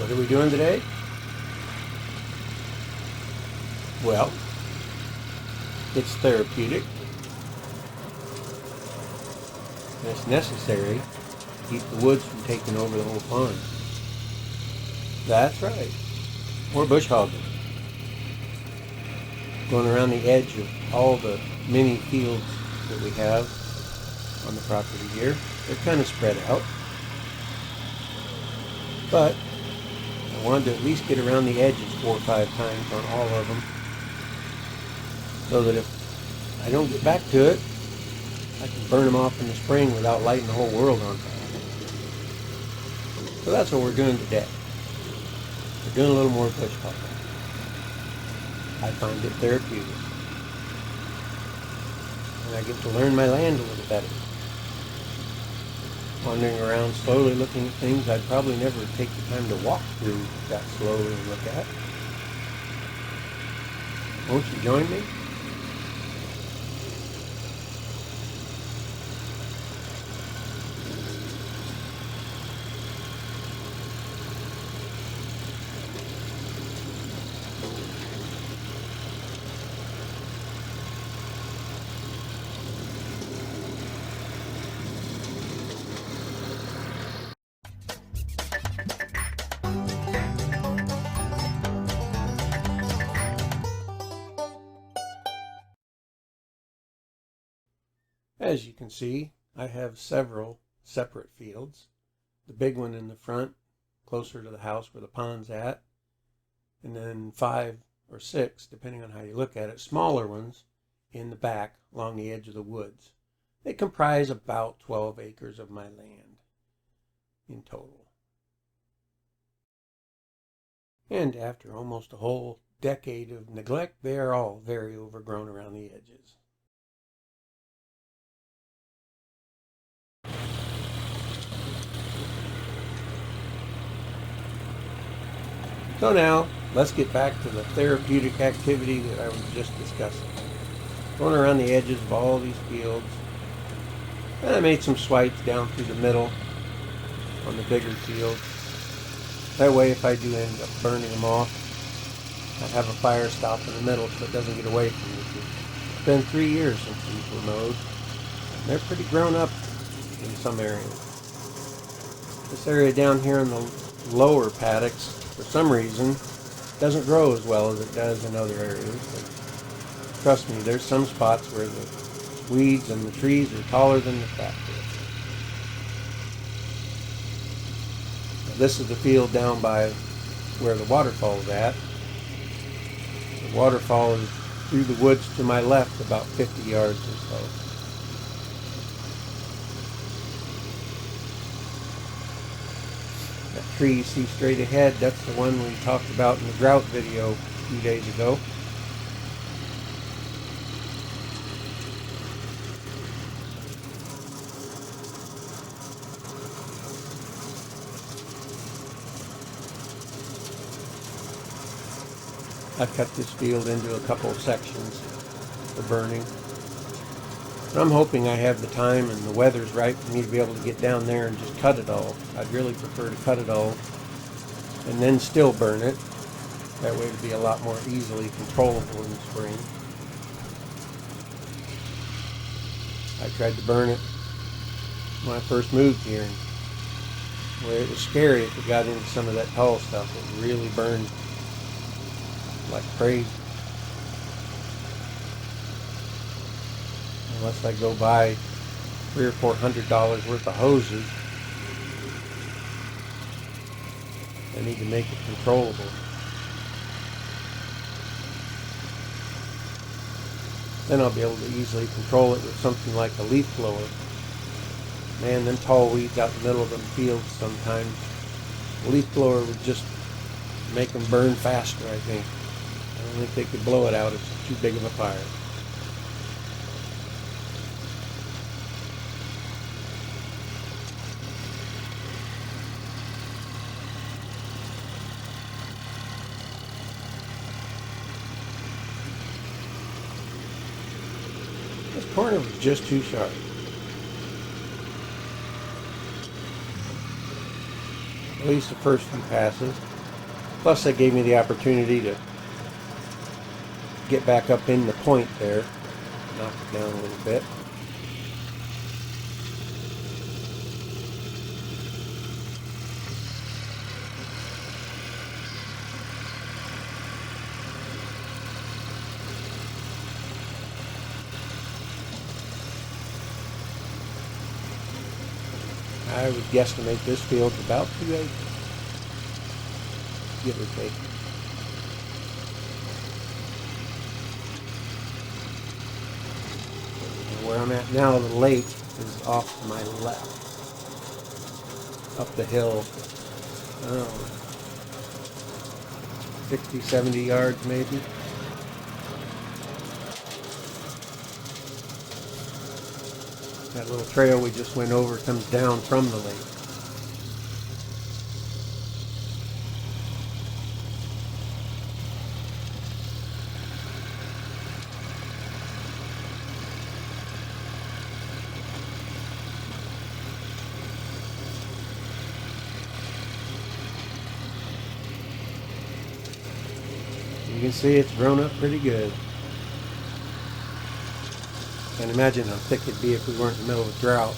What are we doing today? Well, it's therapeutic and it's necessary to keep the woods from taking over the whole pond. That's right. We're bush hogging. Going around the edge of all the mini fields that we have on the property here. They're kind of spread out. But I wanted to at least get around the edges 4 or 5 times on all of them, so that if I don't get back to it, I can burn them off in the spring without lighting the whole world on fire. So that's what we're doing today. We're doing a little more bush hogging. I find it therapeutic. And I get to learn my land a little better. Wandering around slowly looking at things I'd probably never take the time to walk through that slowly and look at. Won't you join me? As you can see, I have several separate fields. The big one in the front, closer to the house where the pond's at, and then 5 or 6, depending on how you look at it, smaller ones in the back along the edge of the woods. They comprise about 12 acres of my land in total. And after almost a whole decade of neglect, they are all very overgrown around the edges. So now, let's get back to the therapeutic activity that I was just discussing. Going around the edges of all these fields. And I made some swipes down through the middle on the bigger fields. That way, if I do end up burning them off, I have a fire stop in the middle so it doesn't get away from me. It's been 3 years since these were mowed. And they're pretty grown up in some areas. This area down here in the lower paddocks, for some reason, doesn't grow as well as it does in other areas. But trust me, there's some spots where the weeds and the trees are taller than the tractor. This is the field down by where the waterfall's at. The waterfall is through the woods to my left about 50 yards or so. That tree you see straight ahead, that's the one we talked about in the drought video a few days ago. I cut this field into a couple of sections for burning. And I'm hoping I have the time and the weather's right for me to be able to get down there and just cut it all. I'd really prefer to cut it all and then still burn it. That way it'd be a lot more easily controllable in the spring. I tried to burn it when I first moved here, and well, it was scary if it got into some of that tall stuff. It really burned like crazy. Unless I go buy $300 or $400 worth of hoses, I need to make it controllable. Then I'll be able to easily control it with something like a leaf blower. Man, them tall weeds out in the middle of them fields sometimes, a leaf blower would just make them burn faster, I think. I don't think they could blow it out. It's too big of a fire. This corner was just too sharp. At least the first few passes. Plus that gave me the opportunity to get back up in the point there, knock it down a little bit. I would guesstimate this field's about 2 acres, give or take. And where I'm at now, the lake is off to my left, up the hill, 60, 70 yards maybe. That little trail we just went over comes down from the lake. You can see it's grown up pretty good. Can't imagine how thick it'd be if we weren't in the middle of a drought.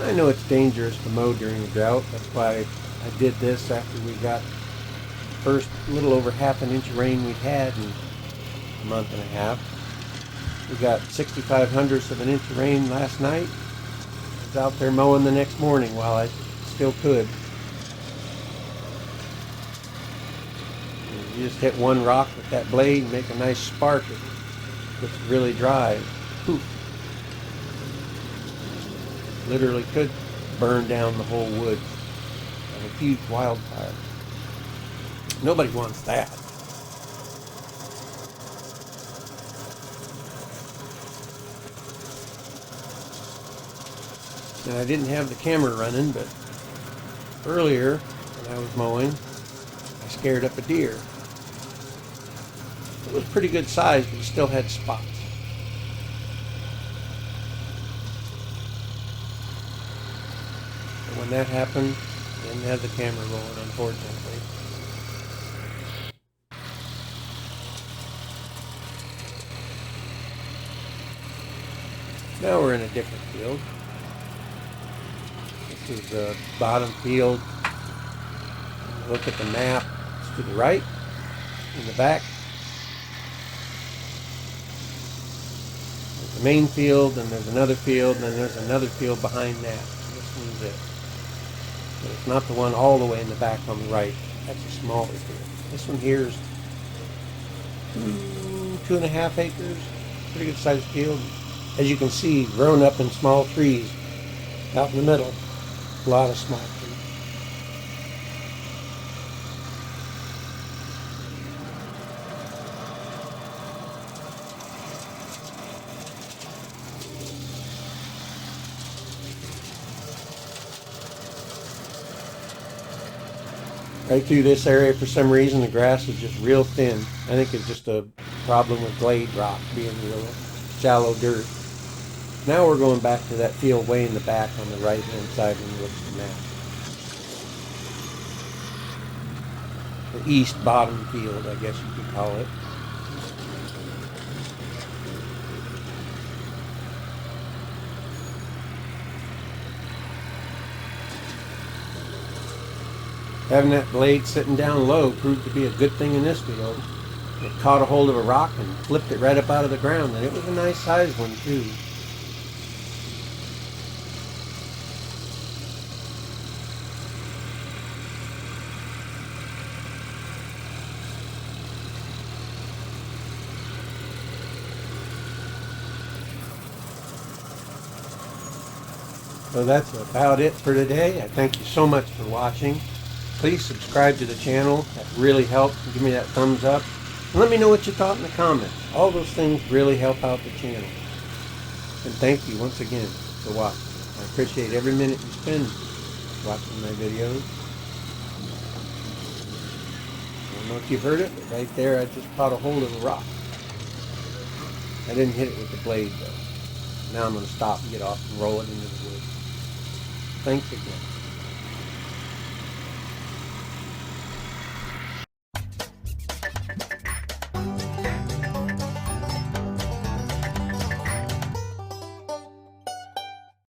I know it's dangerous to mow during a drought. That's why I did this after we got the first little over half an inch of rain we've had in a month and a half. We got 65/100ths of an inch of rain last night. I was out there mowing the next morning while I still could. You just hit one rock with that blade and make a nice spark. It gets really dry. Poof. Literally could burn down the whole woods. Like a huge wildfire. Nobody wants that. Now I didn't have the camera running, but earlier when I was mowing, I scared up a deer. It was pretty good size, but it still had spots. And when that happened, I didn't have the camera rolling, unfortunately. Now we're in a different field. This is the bottom field. Look at the map. It's to the right, in the back. There's the main field, and there's another field, and then there's another field behind that. This one's it. But it's not the one all the way in the back on the right. That's a smaller field. This one here is 2.5 acres. Pretty good sized field. As you can see, grown up in small trees out in the middle. A lot of small trees. Right through this area, for some reason, the grass is just real thin. I think it's just a problem with glade rock being real shallow dirt. Now we're going back to that field way in the back on the right-hand side when you look at the map. The east bottom field, I guess you could call it. Having that blade sitting down low proved to be a good thing in this field. It caught a hold of a rock and flipped it right up out of the ground, and it was a nice sized one too. So that's about it for today. I thank you so much for watching. Please subscribe to the channel. That really helps. Give me that thumbs up. And let me know what you thought in the comments. All those things really help out the channel. And thank you once again for watching. I appreciate every minute you spend watching my videos. I don't know if you've heard it, but right there I just caught a hold of a rock. I didn't hit it with the blade though. Now I'm going to stop and get off and roll it into the woods. Thanks again.